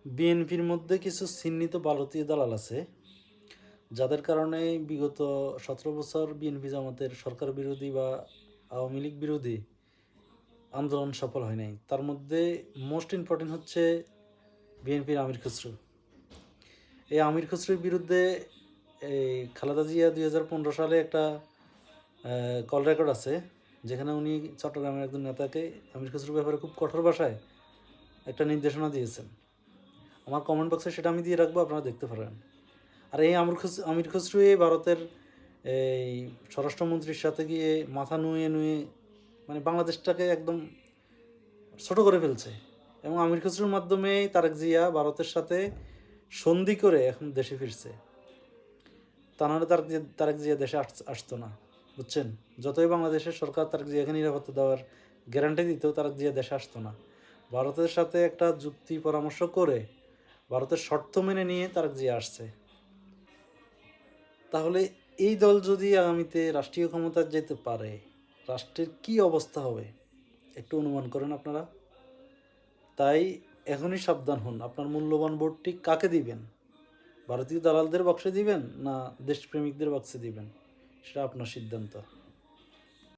বিএনপির মধ্যে কিছু চিহ্নিত ভারতীয় দালাল আছে, যাদের কারণে বিগত 17 বছর বিএনপি জামাতের সরকার বিরোধী বা আওয়ামী লীগ বিরোধী আন্দোলন সফল হয় নাই। তার মধ্যে মোস্ট ইম্পর্টেন্ট হচ্ছে বিএনপির আমির খসরু। এই আমির খসরুর বিরুদ্ধে এই খালেদা জিয়া 2015 সালে একটা কল রেকর্ড আছে, যেখানে উনি চট্টগ্রামের একজন নেতাকে আমির খসরুর ব্যাপারে খুব কঠোর ভাষায় একটা নির্দেশনা দিয়েছেন। আমার কমেন্ট বক্সে সেটা আমি দিয়ে রাখবো, আপনারা দেখতে পারেন। আর এই আমির খসরু এই ভারতের এই স্বরাষ্ট্রমন্ত্রীর সাথে গিয়ে মাথা নুয়ে নুয়ে মানে বাংলাদেশটাকে একদম ছোট করে ফেলছে, এবং আমির খসরুর মাধ্যমে তারেক জিয়া ভারতের সাথে সন্ধি করে এখন দেশে ফিরছে। তা নাহলে তারেক জিয়া দেশে আসতো না, বুঝছেন? যতই বাংলাদেশের সরকার তারেক জিয়াকে নিরাপত্তা দেওয়ার গ্যারান্টি দিত, তারেক জিয়া দেশে আসতো না। ভারতের সাথে একটা যুক্তি পরামর্শ করে ভারতের শর্ত মেনে নিয়ে তারেক জিয়া আসছে। তাহলে এই দল যদি আগামীতে রাষ্ট্রীয় ক্ষমতায় যেতে পারে, রাষ্ট্রের কি অবস্থা হবে একটু অনুমান করেন আপনারা। তাই এখনই সাবধান হন, আপনার মূল্যবান ভোটটি কাকে দিবেন? ভারতীয় দালালদের বাক্সে দিবেন না দেশপ্রেমিকদের বাক্সে দিবেন, সেটা আপনার সিদ্ধান্ত।